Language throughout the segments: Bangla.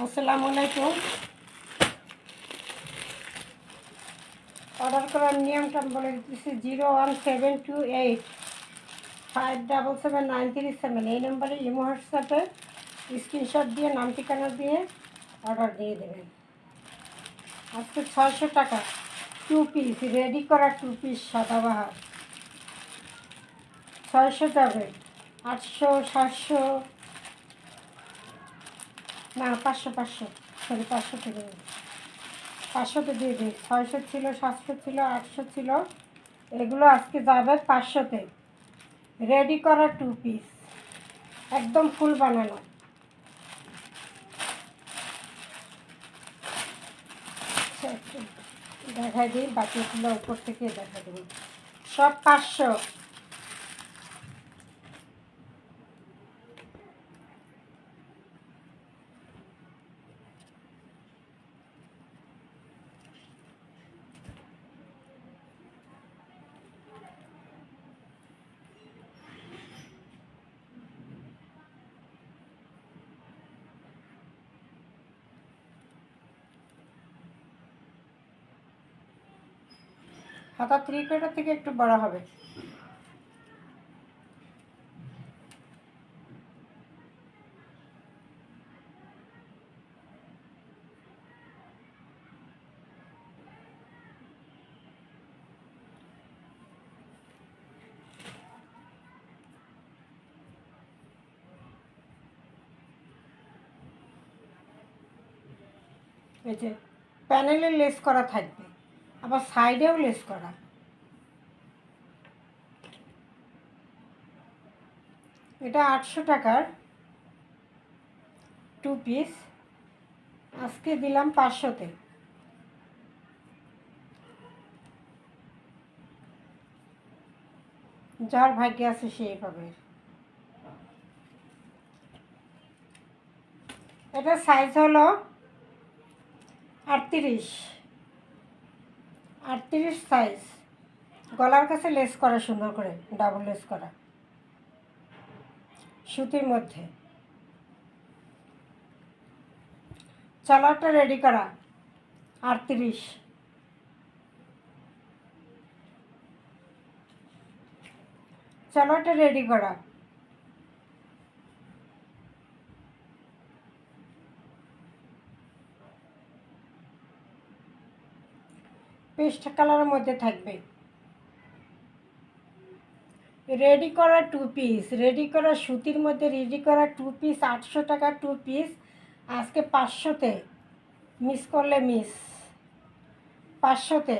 আসসালামু আলাইকুম। অর্ডার করার নিয়মটা বলে দিতেছি। 01728 577 937 এই নম্বরে ইমো হোয়াটসঅ্যাপে স্ক্রিনশট দিয়ে নাম ঠিকানা দিয়ে অর্ডার দিয়ে দেবেন। আজকে 600 টাকা 2 পিস রেডি করা 2 পিস সাদাবাহার 600 যাবে। 800 700 না 500 সরি 500 থেকে 500তে দিয়ে দিই। 600 ছিল, 700 ছিল, 800 ছিল, এগুলো আজকে যাবে 500তে। রেডি করা 2 পিস একদম ফুল বানানো। দেখাই দিই, বাকিগুলো উপর থেকে দেখা দেবো। সব 500। হাতা 3/4 থেকে একটু বড় হবে। এই যে প্যানেলে লেস করা থাকবে, আবার সাইডেও লেস করা। এটা 800 টাকার 2 পিস, আজকে দিলাম 500তে। যার ভাগ্যে আছে সেই পাবে। এটা সাইজ হলো 38 সাইজ। গলার কাছে লেস করা সুন্দর করে, ডাবল লেস করা সুতির মধ্যে। চালাটা রেডি করা 38। চালাটা রেডি করা। পেস্ট কালারের মধ্যে থাকবে। রেডি করা 2 পিস, রেডি করা সুতির মধ্যে রেডি করা 2 পিস 800 টাকা 2 পিস, আজকে 500তে। মিস করলে মিস। 500তে,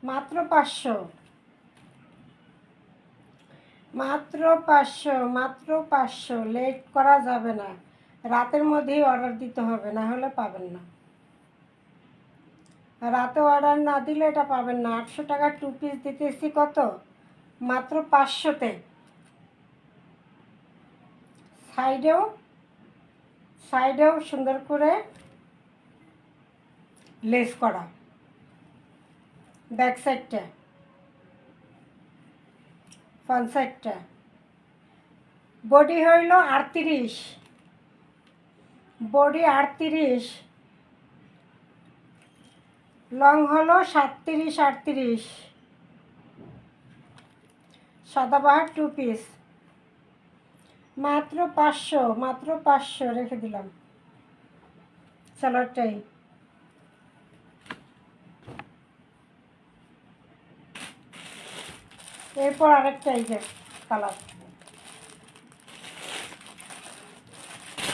মাত্র 500, মাত্র 500, মাত্র 500। লেট করা যাবে না, রাতের মধ্যেই অর্ডার দিতে হবে, না হলে পাবেন না। রাতে অর্ডার না দিলে এটা পাবেন না। 800 টাকা 2 পিস দিতেছি কত? মাত্র 500তে। সাইডেও সুন্দর করে লেস করা। ব্যাক সাইডটা, ফ্রন্ট সাইডটা। বডি হইল 38, বডি 38, লং হলো 37 38। সাদাবাহার 2 পিস মাত্র 500, মাত্র 500 রেখে দিলাম। সালোয়ারটাই এরপর আরেকটা এই যে কালার।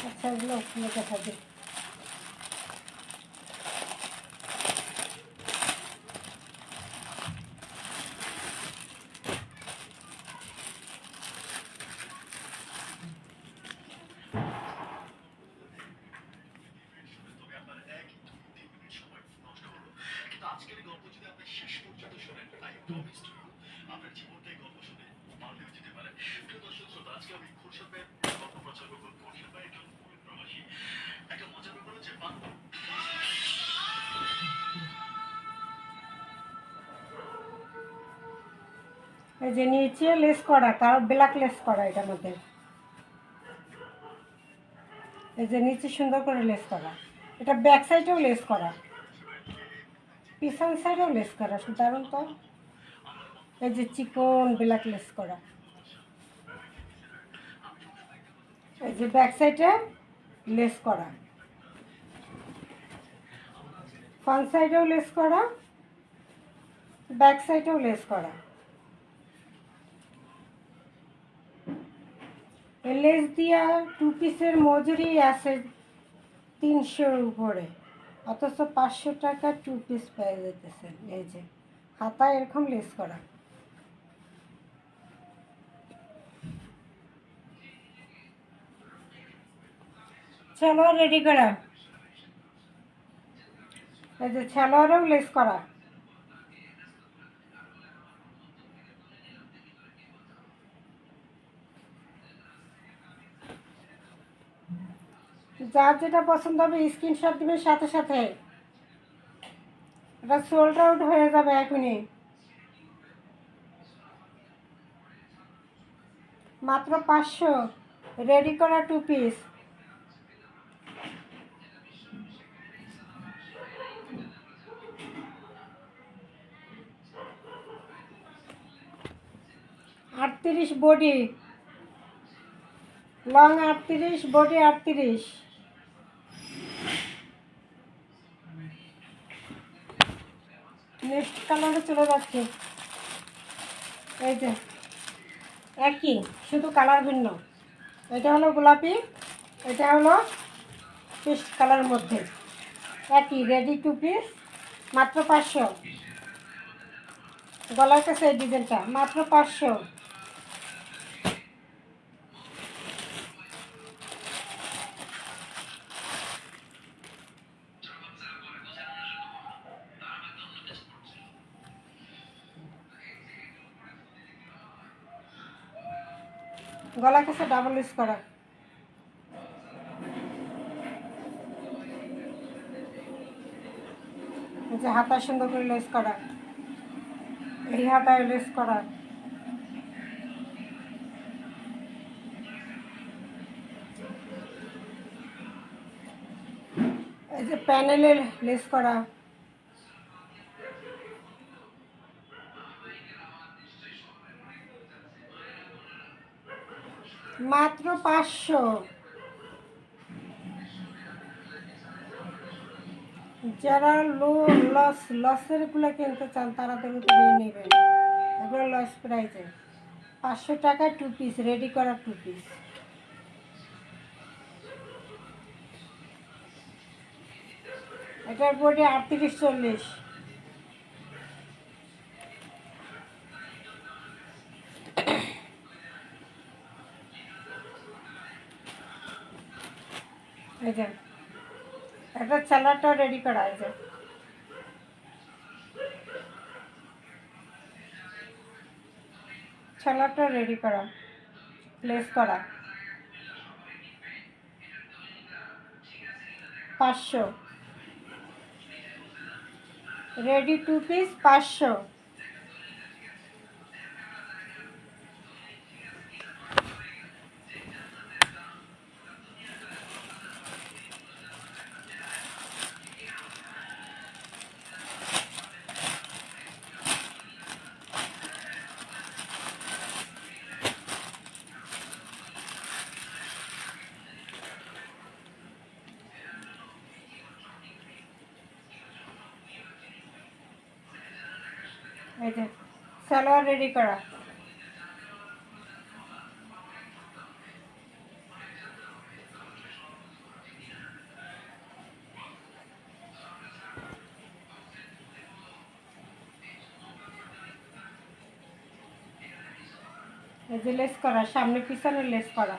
আচ্ছা, এগুলো খুলে দেখা দিই। এই যে নিচে লেস করা, কার ব্ল্যাক লেস করা এটার মধ্যে। এই যে নিচে সুন্দর করে লেস করা, এটা ব্যাক সাইডেও লেস করা, পিছন সাইডেও লেস করা, দারুণ তো। এই যে চিকন ব্ল্যাক লেস করা, এই যে ব্যাক সাইডে লেস করা, ফ্রন্ট সাইডেও লেস করা, ব্যাক সাইডেও লেস করা। লেস দিয়া 2 পিসের মজুরি আছে 300-র উপরে, অথচ 500 টাকা 2 পিস পেয়ে যেতেছেন। এই যে হাতায় এরকম লেস করা। সালোয়ার রেডি করা, এই যে সালোয়ারেও লেস করা। যার যেটা পছন্দ হবে স্ক্রিনশট দিবে সাথে সাথে, এটা সোল্ড আউট হয়ে যাবে এখনই। মাত্র 500 রেডি করা 2 পিস। আটত্রিশ বডি, লং 38, বডি 38। নেক্সট কালারে চলে যাচ্ছে। এই যে একই, শুধু কালার ভিন্ন। এটা হলো গোলাপি, এটা হলো পেস্ট কালার মধ্যে, একই রেডি 2 পিস, মাত্র 500। গলার কাছে এই ডিজাইনটা মাত্র 500। গলার কাছে ডাবল ইউজ করা, যে হাতা সুন্দর করে লেস করা, এই হাতায় লেস করা, এই যে প্যানেলে লেস করা। মাত্র 500। যারা লসের গুলো কিনতে চান তারা কিন্তু নিয়ে নেবেন, এগুলো লস প্রাইসে। 500 টাকায় 2 পিস রেডি করা 2 পিস। এটার বডি 38-40। এই যে একটা চালাটা রেডি করা, এই যে চালাটা রেডি করা, লেস করা। 500 রেডি 2 পিস 500। এই যে সালোয়ার রেডি করা, এই যে লেস করা, সামনে পিছনে লেস করা।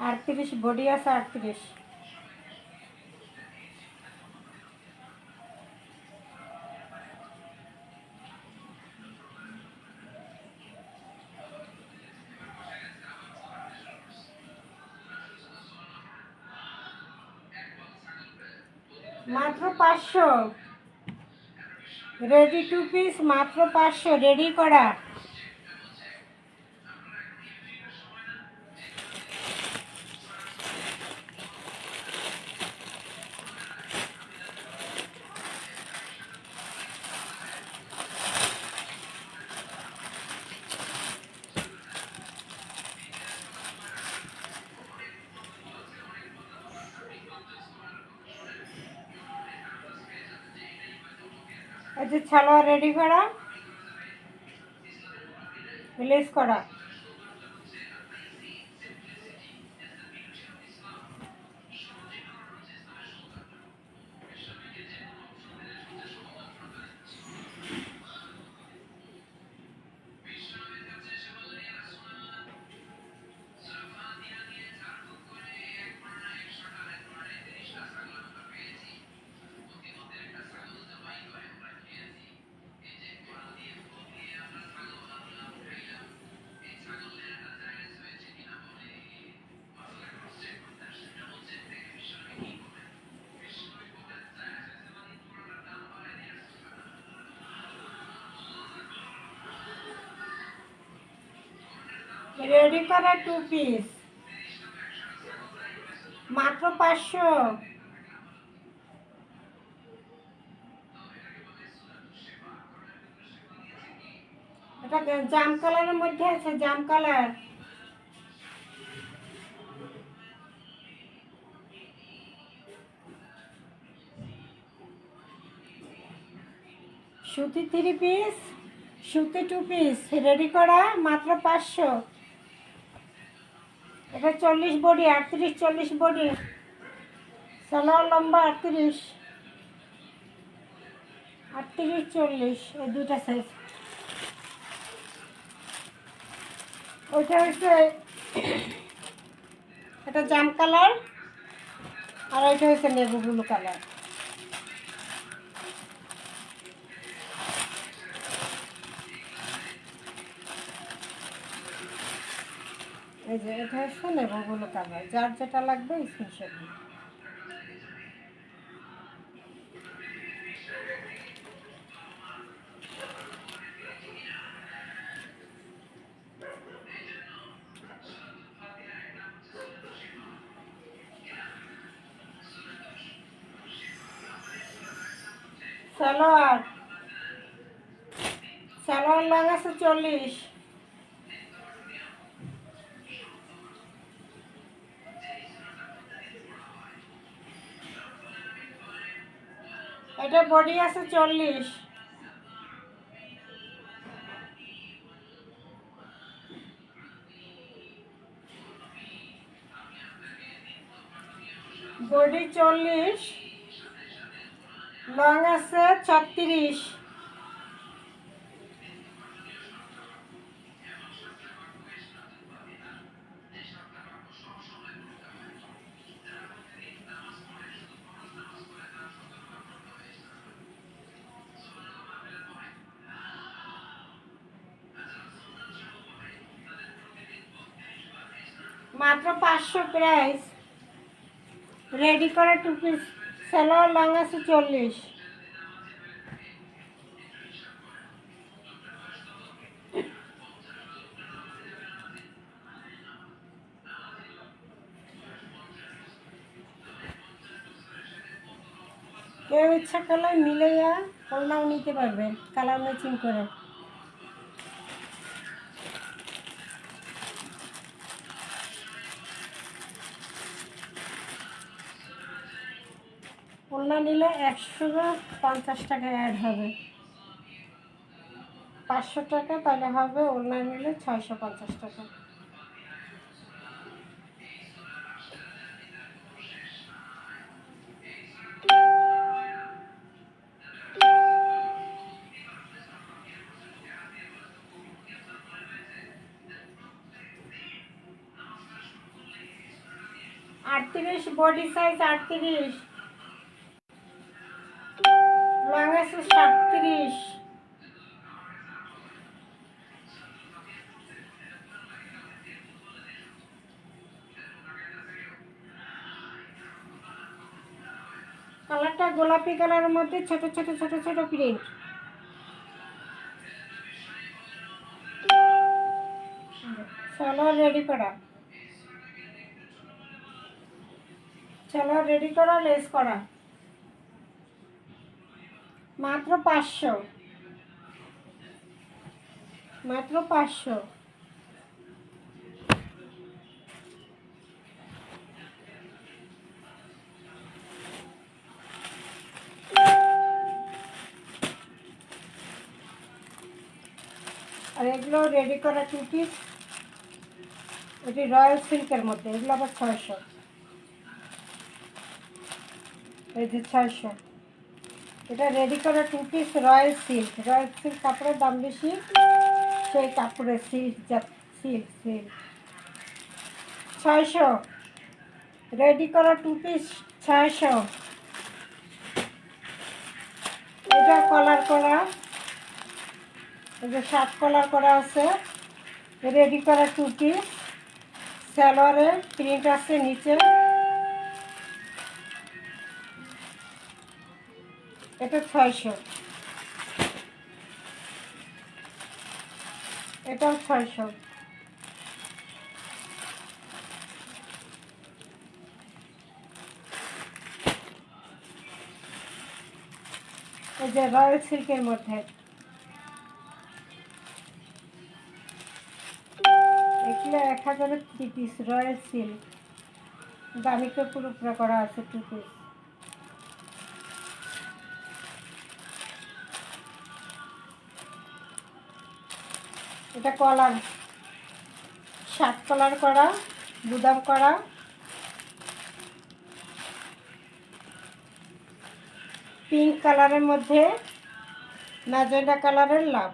38 বডি আছে 38। মাত্র 500 রেডি 2 পিস মাত্র 500, রেডি করা। এই যে সালোয়ার রেডি করা, লেস করা। রেডি করা 2 পিস মাত্র 500। এটা জাম কালারের মধ্যে আছে, জাম কালার। সুতি 3 পিস, সুতি 2 পিস রেডি করা মাত্র 500। এটা 40 বডি, 38-40 বডি, সালোয়ার লম্বা 38-40, এই দুটা সাইজ। ওইটা হচ্ছে এটা জাম কালার, আর ওইটা হচ্ছে নেভি ব্লু কালার। এই যে এটা হচ্ছে নেভি ব্লু কালার, যার যেটা লাগবে স্ক্রিনশট দিন। সালোয়ার, সালোয়ার লং আছে 40। এটা বডি আছে 40। বডি 40, লং আছে 36। মাত্র 500 প্রাইস। রেডি করা 2 পিস, সালোয়ার লং আছে 40। কেউ ইচ্ছা করলে মিলে ওনাও নিতে পারবেন কালার ম্যাচিং করে। ওড়না নিলে 150 টাকা অ্যাড হবে, 500 টাকা তাহলে হবে। ওড়না নিলে 650 টাকা। আটত্রিশ বডি সাইজ, 38, লং আছে 37। কালারটা গোলাপি কালারের মধ্যে ছোট ছোট ছোট ছোট প্রিন্ট। সালোয়ার রেডি করা, সালোয়ার রেডি করা, লেস করা, মাত্র 500, মাত্র 500। আর এগুলো রেডি করা 2 পিস, এটি রয়্যাল সিল্কের মধ্যে, এগুলো আবার 600, এই যে 600। এটা রেডি করা 2 piece royal silk, royal silk কাপড়ের দাম বেশি, সেই কাপড়ের সিল্ক, সিল্ক সিল্ক 600, রেডি করা 2 পিস 600। এটা কলার করা, এই যে 7 কলার করা আছে, রেডি করা 2 পিস, সালোয়ারের প্রিন্ট আছে নিচে, এটা 600, এটাও 600। এই যে রয়্যাল সিল্কের মধ্যে, এগুলো 1000-এর 3 পিস রয়্যাল সিল্ক, দামিকে পুরো করা আছে 2 পিস। এটা কলার, 7 কলার করা, বুদাম করা, পিঙ্ক কালারের মধ্যে ম্যাজেন্ডা কালারের লাভ,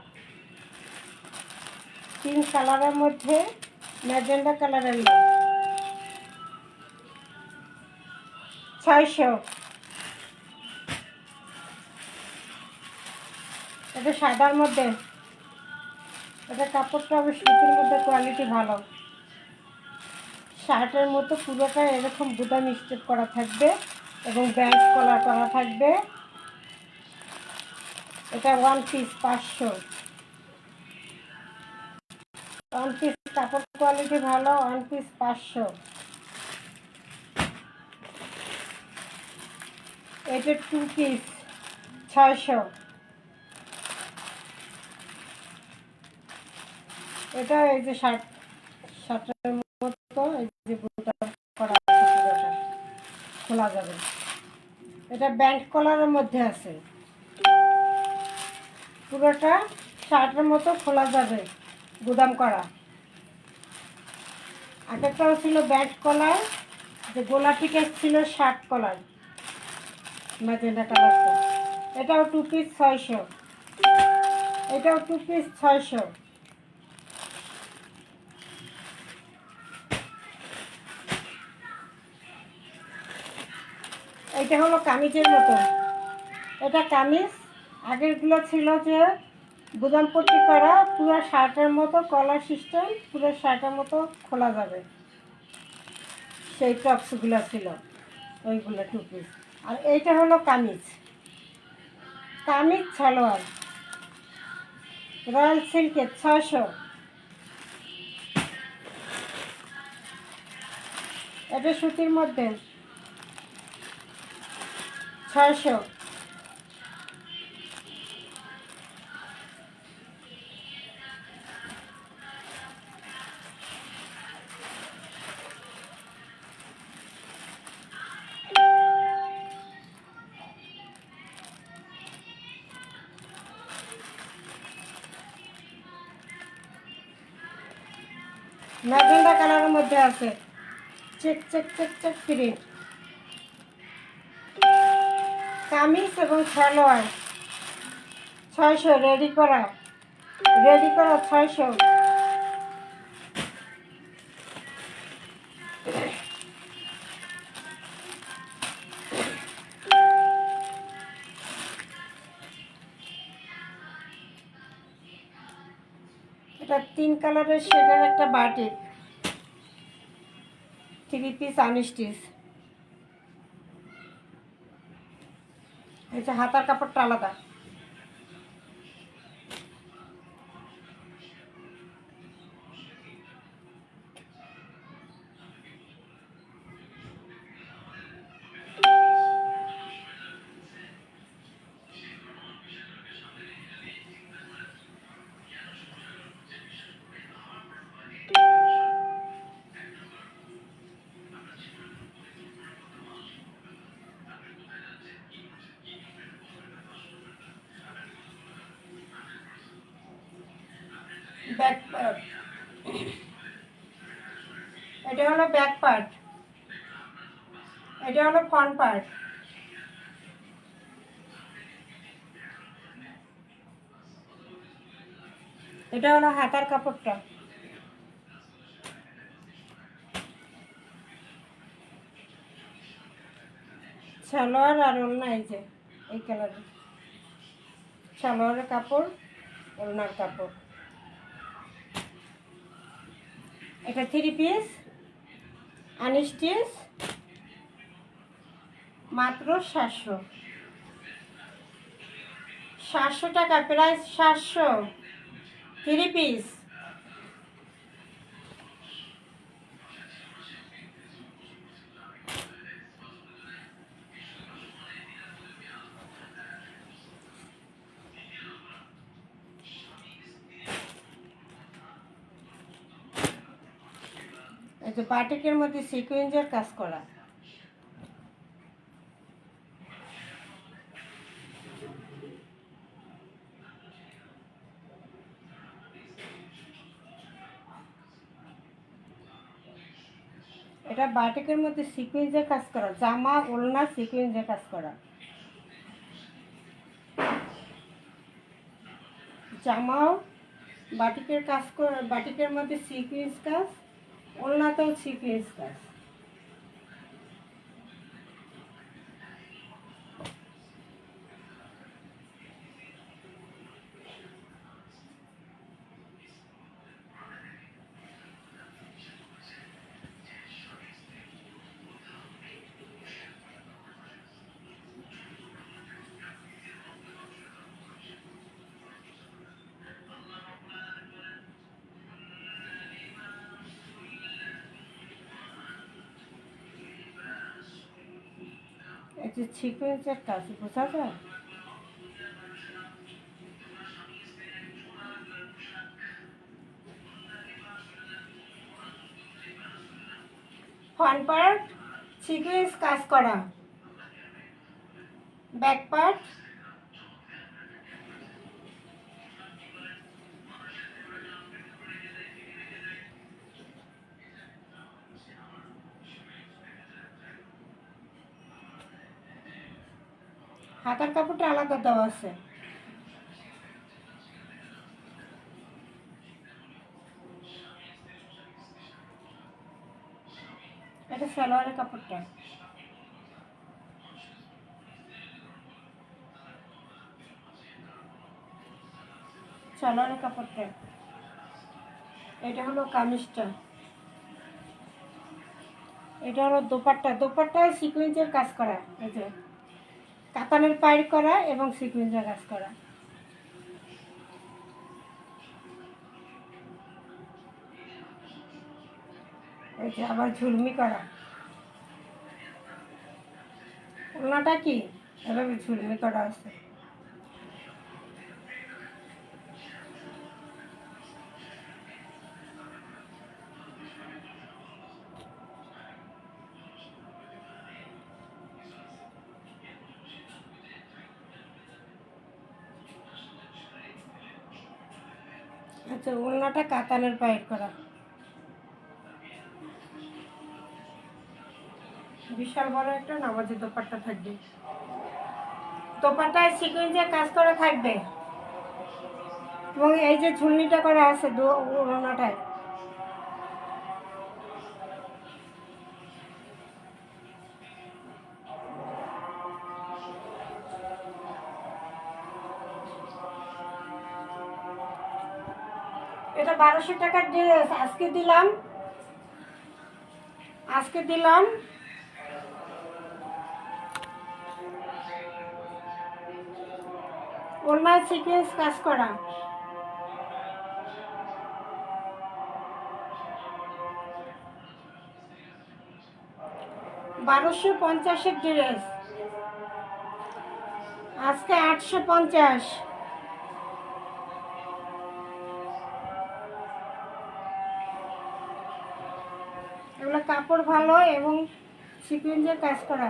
পিঙ্ক কালারের মধ্যে ম্যাজেন্ডা কালারের লাভ, 600। এটা সাদার মধ্যে, এটা কাপড়টা হবে সুতির মধ্যে, কোয়ালিটি ভালো, শার্টের মতো পুরোটা এরকম বুদাম স্টেপ করা থাকবে এবং ব্যান্ড কলার করা থাকবে। এটা 1 পিস 500, 1 পিস, কাপড় কোয়ালিটি ভালো, 1 পিস 500। এটা 2 পিস 600, এটা এই যে শার্টের মতো, এই যে বুটাম করা আছে, পুরোটা খোলা যাবে। এটা ব্যান্ড কলারের মধ্যে আছে, পুরোটা শার্টের মতো খোলা যাবে, গুদাম করা। আগেরটাও ছিল ব্যান্ড কলার, যে গোলাপি কেস ছিল শার্ট কলার, ম্যাজেন্ডা কালারটা। এটাও 2 পিস 600, এটাও 2 পিস 600। এটা হলো কামিজের মতো, এটা কামিজ। আগেরগুলো ছিল যে গুদাম পট্টি করা, পুরো শার্টের মতো কলার সিস্টেম, পুরো শার্টের মতো খোলা যাবে, সেই টপসগুলো ছিল ওইগুলো 2 পিস। আর এইটা হলো কামিজ, কামিজ সালোয়ার রয়্যাল সিল্কের 600। এটা সুতির মধ্যে 600। ম্যাজেন্ডা কালারের মধ্যে আছে, check check check check print, kameez এবং সালোয়ার 600, রেডি করা, রেডি করা 600। এটা 3 কালারের শেডের একটা বাটিক, 3 পিস আনস্টিচ। এই যে হাতার কাপড়টা আলাদা, ব্যাক পার্ট, এটা হলো ব্যাক পার্ট, এটা হলো ফ্রন্ট পার্ট। এটা হলো হাতার কাপড়টা। সালোয়ার আর ওড়না এই যে এই কালারের সালোয়ারের কাপড়, ওড়নার কাপড়। এটা 3 পিস আনস্টিচ, মাত্র 700 টাকা, প্রাইস 700, 3 পিস। এই যে বাটিকের মধ্যে সিকোয়েন্সের কাজ করা। এটা বাটিকের মধ্যে সিকোয়েন্সের কাজ করা, জামা ওড়না সিকোয়েন্সের কাজ করা। জামাও বাটিকের কাজ করা, বাটিকের মধ্যে সিকোয়েন্স কাজ, ওড়নাতেও সিকোয়েন্স কাজ। এই যে সিকোয়েন্সের কাজ, বোঝা যায়? ফ্রন্ট পার্ট সিকোয়েন্স কাজ করা, ব্যাক পার্ট হাতার কাপড়টা আলাদা দেওয়া আছে। এটা সালোয়ারের কাপড়টা। সালোয়ারের কাপড়টা। এটা হলো কামিজটা। এটা হলো দোপাট্টা। দোপাট্টায় সিকোয়েন্সের কাজ করা, এই যে কাতানের পাড় করা এবং সিকোয়েন্সের কাজ করা। এই যে আবার ঝুলমি করা। ওড়নাটা কি এভাবে ঝুলমি করা আছে। আচ্ছা, ওড়নাটা কাতানের পাড় করা। বিশাল বড় একটা নামাজি দোপাট্টা থাকবে। দোপাট্টায় সিকোয়েন্সের কাজ করা থাকবে এবং এই যে ঝুলনিটা করা আছে ওড়নাটায়। এটা 1200 টাকার ড্রেস। আজকে দিলাম ওড়নায় সিকোয়েন্স কাজ করা। 1250-এর ড্রেস আজকে 850। এগুলো কাপড় ভালো এবং সিকোয়েন্সের কাজ করা।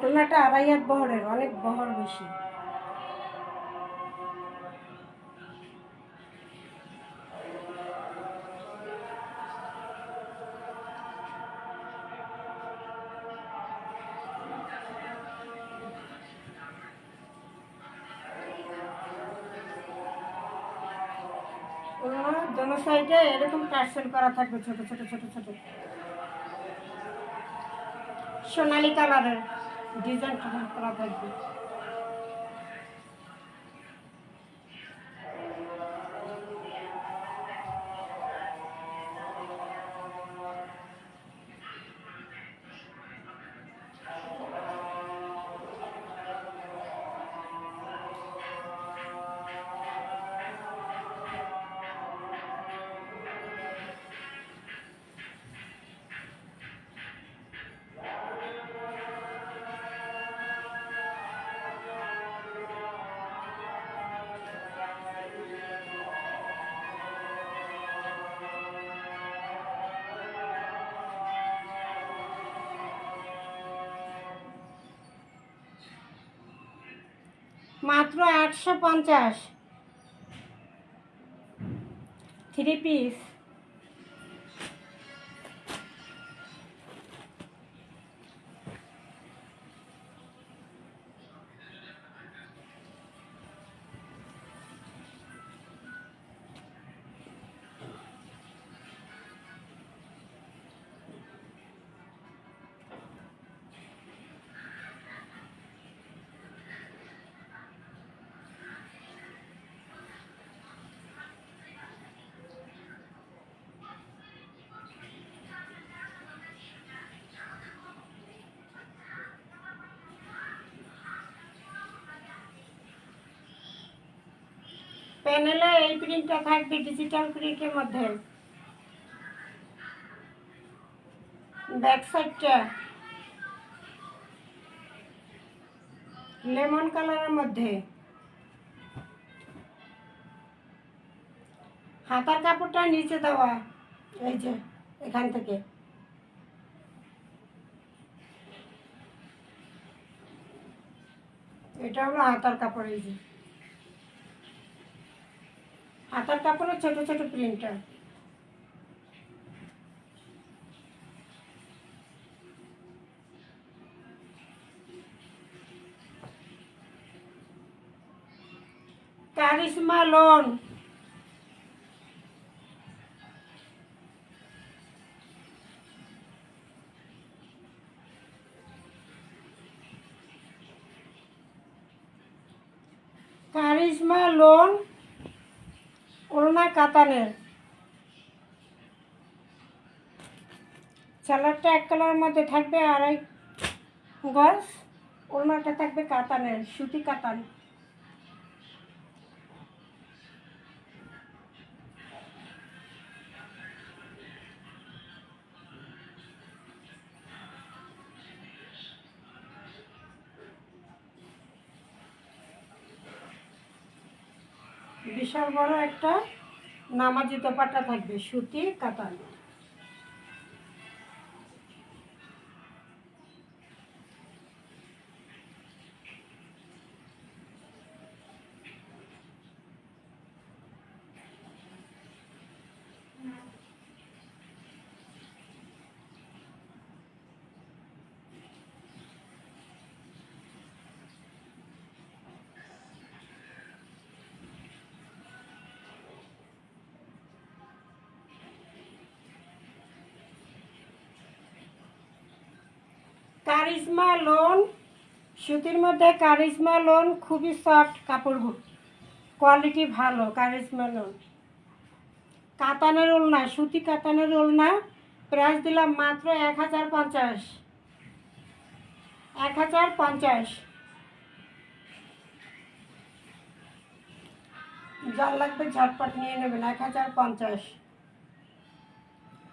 ওনাটা 2.5 হাত বহরের, অনেক বহর বেশি। দোনো সাইডে এরকম টার্সেল করা থাকবে, ছোট ছোট ছোট ছোট সোনালি কালারের ডিজাইন করা থাকবে। মাত্র 850, 3 পিস। প্যানেলে এই প্রিন্টটা থাকবে ডিজিটাল প্রিন্টের মধ্যে, ব্যাক সাইডটা লেমন কালারের মধ্যে। হাতার কাপড়টা নিচে দেওয়া, এই যে এখান থেকে এটা হলো হাতার কাপড়। এই যে হাতার কাপড়ের ছোট ছোট প্রিন্টটা। কারিশমা লোন, কারিশমা লোন ওড়না কাতানের। সালোয়ারটা এক কালারের মধ্যে থাকবে, 2.5 গজ। ওড়নাটা থাকবে কাতানের, সুতি কাতান। বিশাল বড় একটা নামাজি দোপাট্টা থাকবে, সুতি কাতান। কারিশমা লোন, সুতির মধ্যে কারিশমা লোন, খুবই সফট কাপড়, কোয়ালিটি ভালো। কারিশমা লোন কাতানের ওড়না, সুতি কাতানের ওড়না। প্রাইস দিলাম মাত্র 1050, 1050। যার লাগবে ঝটপট নিয়ে নেবেন, 1050।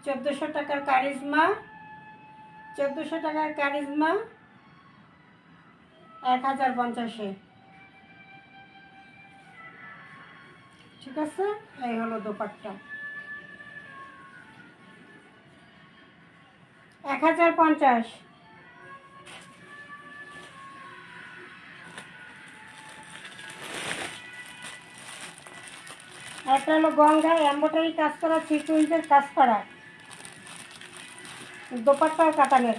1400 টাকার কারিশমা, 1400 টাকার কারিশমা 1050-এ। ঠিক আছে, এই হলো দোপাট্টা, 1050। একটা হলো গঙ্গা এমব্রয়ডারি কাজ করা, সিকুয়েন্সের কাজ করা, দোপাট্টাও কাতানের,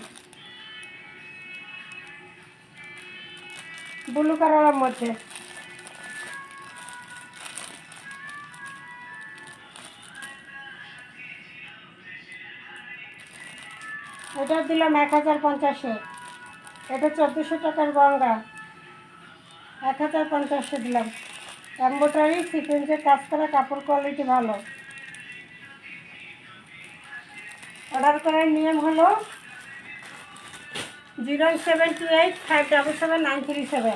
ব্লু কালারের মধ্যে। এটা দিলাম 1050-এ। এটা 1400 টাকার গঙ্গা, 1050-এ দিলাম। এমব্রয়ডারি সিকুয়েন্সের কাজ করা, কাপড় কোয়ালিটি ভালো। অর্ডার করার নিয়ম হলো 078577937।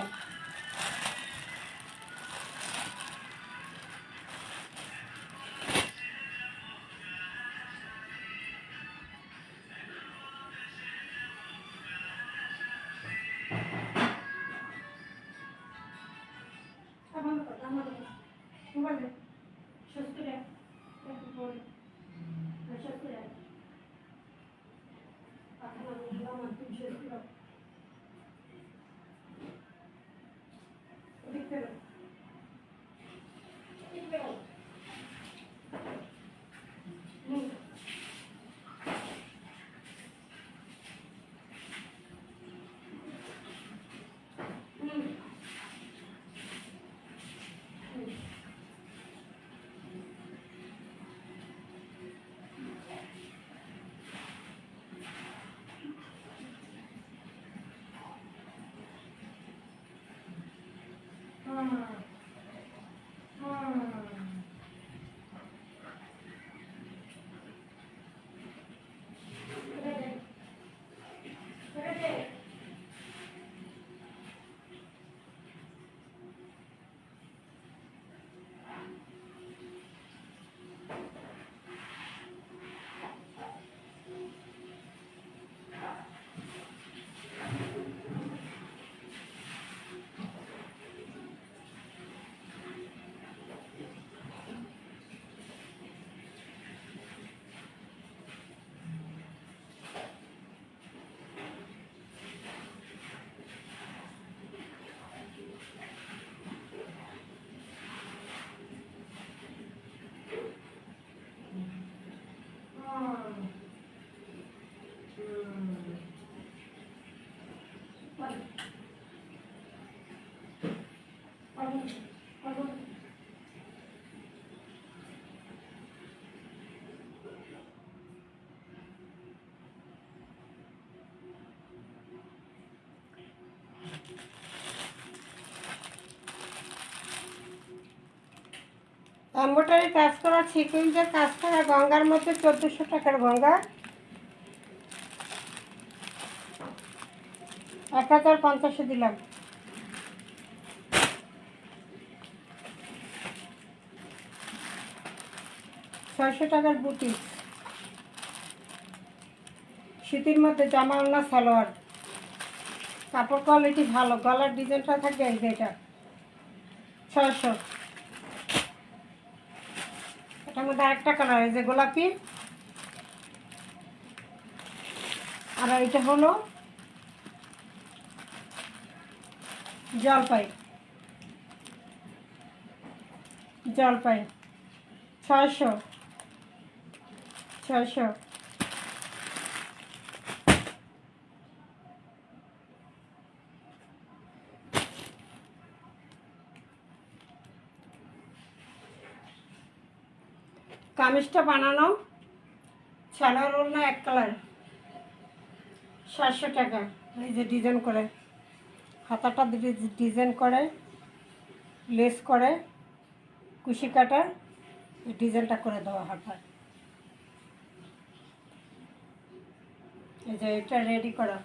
এমব্রয়ডারি কাজ করা, সিকুয়েন্সের কাজ করা গঙ্গার মধ্যে 1400 টাকার গঙ্গা, 1050-এ দিলাম। ছয়শো টাকার বুটি, শীতের মধ্যে জামা ওড়না সালোয়ার, কাপড় কোয়ালিটি ভালো, গলার ডিজাইনটা থাকবে এই যে এটা 600। এটার মধ্যে আরেকটা কালার, এই যে গোলাপি, আর এটা হলো জলপাই, জলপাই 600। কামিজটা বানানো, সালোয়ার ওড়না এক কালার, 700 টাকা। এই যে ডিজাইন করে, হাতাটা ডিজাইন করে, লেস করে, কুশি কাটার ডিজাইনটা করে দেওয়া হাতার। এই যে এটা রেডি করা,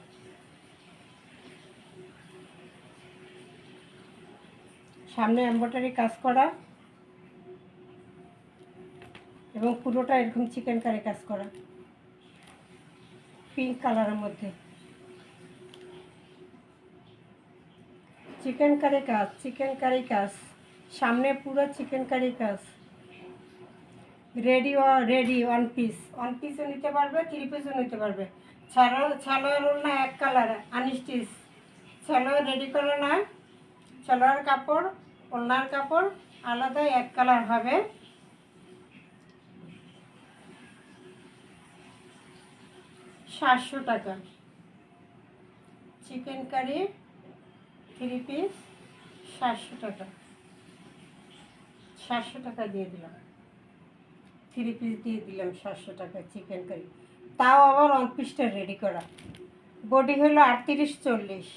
সামনে এমব্রয়ডারি কাজ করা এবং পুরোটা এরকম চিকেন কারি কাজ করা, পিঙ্ক কালারের মধ্যে চিকেন কারি কাজ, চিকেন কারি কাজ, সামনে পুরো চিকেন কারি কাজ। রেডি ওয়ান পিসও নিতে পারবে, 3 পিসও নিতে পারবে। সালোয়ার ওড়না এক কালার আনস্টিচ, সালোয়ার রেডি করে নয়, সালোয়ার কাপড় ওড়নার কাপড় আলাদা এক কালার হবে, 700 টাকা, চিকেন কারি 3 পিস 700 টাকা, 700 টাকা দিয়ে দিলাম, 3 পিস দিয়ে দিলাম 700 টাকা চিকেন কারি, তাও আবার 1 পিসটা রেডি করা। বডি হলো 38-40,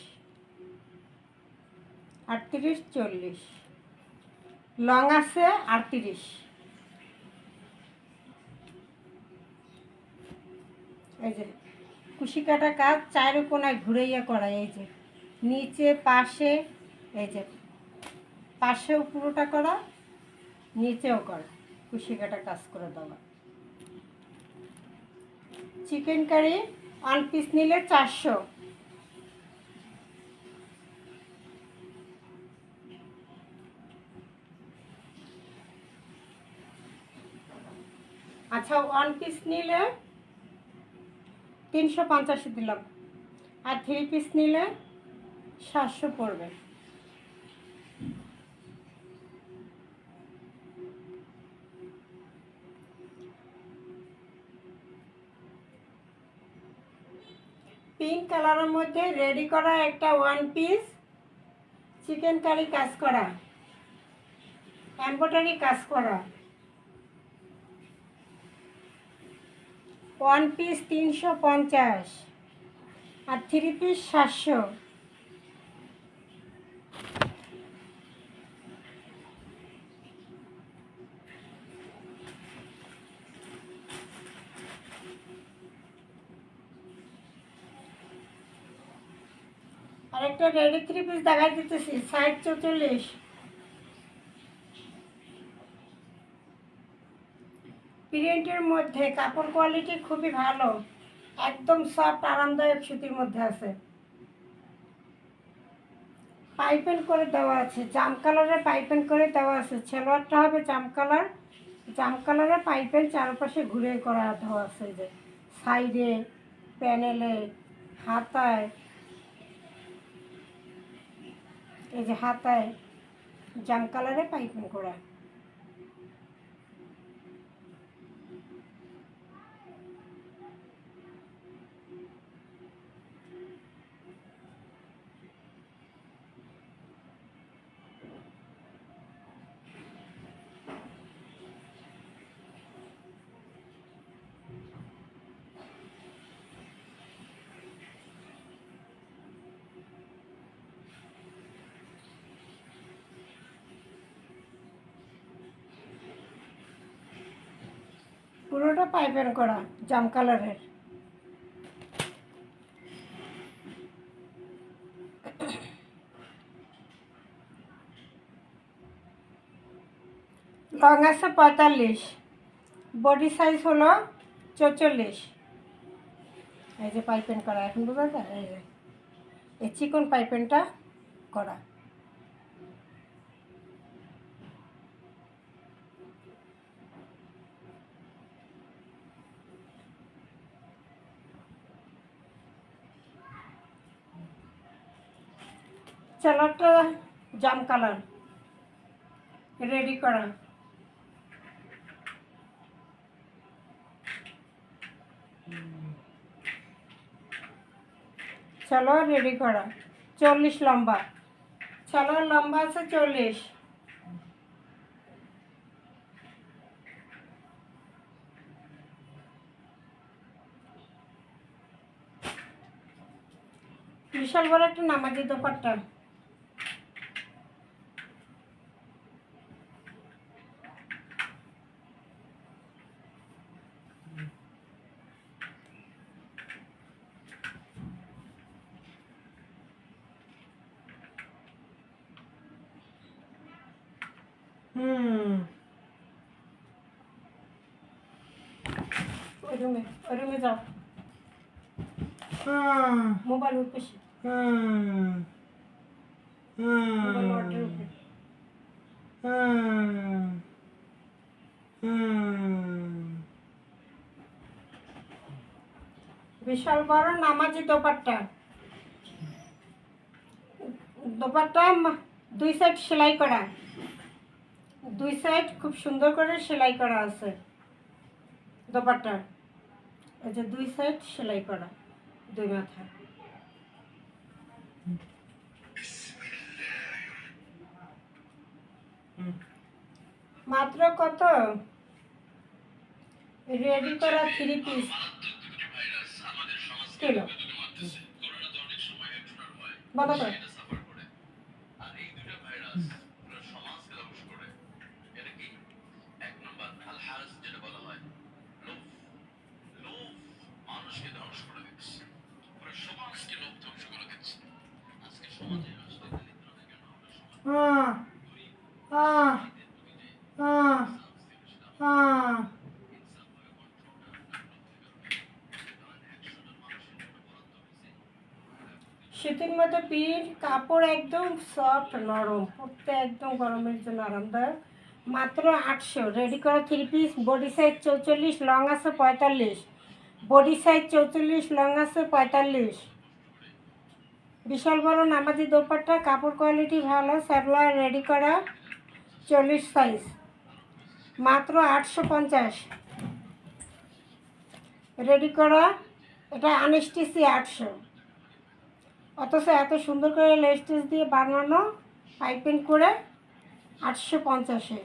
38-40, লং আছে 38। এই যে কুশি কাটা কাজ 4 কোণায় ঘুরাইয়া করা, এই যে নিচে পাশে, এই যে পাশেও পুরোটা করা, নিচেও করা, কুশি কাটা কাজ করে দেওয়া। চিকেন কারি 1 পিস নিলে 400। আচ্ছা 1 পিস নিলে 385 দিলাম, আর 3 পিস নিলে 700 পড়বে। পিঙ্ক কালারের মধ্যে রেডি করা একটা 1 পিস চিকেন কারি কাজ করা, এমব্রয়ডারি কাজ করা, 1 পিস 350 আর 3 পিস 700। আরেকটা রেডি 3 পিস দেখাই দিতেছি, সাইজ 44, প্রিন্টের মধ্যে, কাপড় কোয়ালিটি খুবই ভালো, একদম সফট আরামদায়ক সুতির মধ্যে আছে, পাইপেন করে দেওয়া আছে, জাম কালারের পাইপেন করে দেওয়া আছে। সালোয়ারটা হবে জাম কালার, জাম কালারের পাইপেন চারপাশে ঘুরে করা দেওয়া আছে, যে সাইডে, প্যানেলে, হাতায়, এই যে হাতায় জাম কালারে পাইপিং করা। পুরোটা পাইপেন করা জাম কালারের। লং আছে 45, বডি সাইজ হলো 44। এই যে পাইপেন করা, এখন বোঝা যায়, এই যে এই চিকন পাইপেনটা করা। চালারটা জাম কালার রেডি করা, সালোয়ার রেডি করা, 40 লম্বা, সালোয়ার লম্বা আছে 40। বিশাল বড় একটা নামাজি দোপাট্টা, ওই রুমে যাও, মোবাইল উপরে, মোবাইল ওয়াটার উপরে। বিশাল বড় নামাজি দোপাট্টা, দোপাট্টা 2 সাইড সেলাই করা, 2 সাইড খুব সুন্দর করে সেলাই করা আছে দোপাট্টা। এই যে 2 সাইড সেলাই করা, 2 মাথা। মাত্র কত? রেডি করা 3 পিস কিলো। বন্ধ করো। হ্যাঁ হ্যাঁ হ্যাঁ হ্যাঁ। শীতের মধ্যে পিঠ কাপড় একদম সফট নরম, পরতে একদম গরমের জন্য আরামদায়ক। মাত্র 800। রেডি করা 3 পিস, বডি সাইজ 44, লং আছে 45। বডি সাইজ 44, লং আছে 45। বিশাল বড় নামাজি দোপাট্টা, কাপড় কোয়ালিটি ভালো, স্যাভলয় রেডি করা 40 সাইজ, মাত্র 850। রেডি করা, এটা আনস্টিচি 800, অথচ এত সুন্দর করে লেস্টেজ দিয়ে বানানো, পাইপিং করে 850-এ।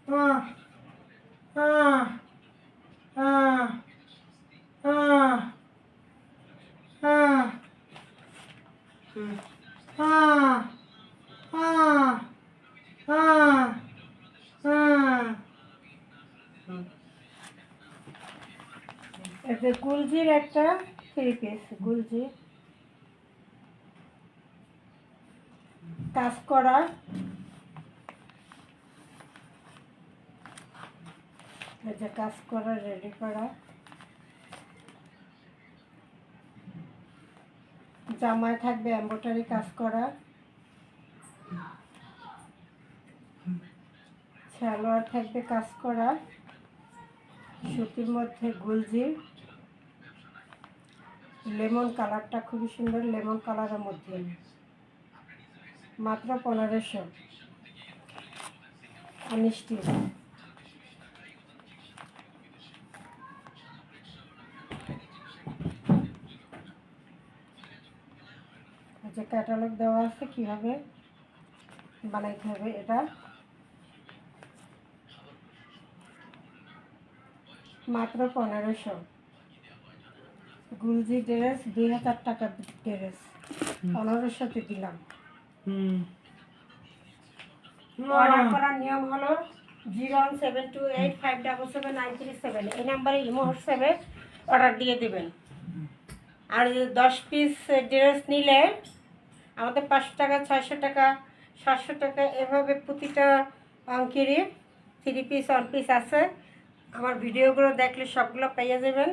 হ্যাঁ হ্যাঁ হ্যাঁ হ্যাঁ হ্যাঁ হ্যাঁ হ্যাঁ হ্যাঁ হ্যাঁ। এটা গুলজির একটা 3 পিস, গুলজি কাজ করা, এই যে কাজ করা রেডি করা, জামায় থাকবে এমব্রয়ডারি কাজ করা, সালোয়ার থাকবে কাজ করা, সুতির মধ্যে গুলজি, লেমন কালারটা খুবই সুন্দর, লেমন কালারের মধ্যে, মাত্র 1500। মিষ্টি যে ক্যাটালগ দেওয়া আছে কীভাবে বানাইতে হবে। এটা মাত্র 1500। গুলজি ড্রেস 2000 টাকার ড্রেস 1500-তে দিলাম। অর্ডার করার নিয়ম হলো 01728577937, এই নাম্বারে ইমো হোয়াটসঅ্যাপে অর্ডার দিয়ে দেবেন। আর 10 পিস ড্রেস নিলে আমাদের 500 টাকা, 600 টাকা, 700 টাকা, এভাবে প্রতিটা অঙ্কেরই 3 পিস 1 পিস আছে। আমার ভিডিওগুলো দেখলে সবগুলো পেয়ে যাবেন।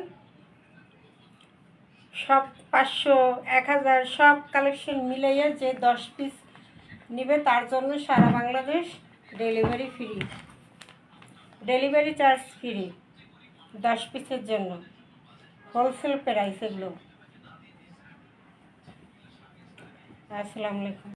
সব 500, 1000 সব কালেকশন মিলিয়ে যে 10 পিস নেবে তার জন্য সারা Bangladesh delivery free, delivery charge free 10 পিসের জন্য, হোলসেল প্রাইস এগুলো। আসসালামু আলাইকুম।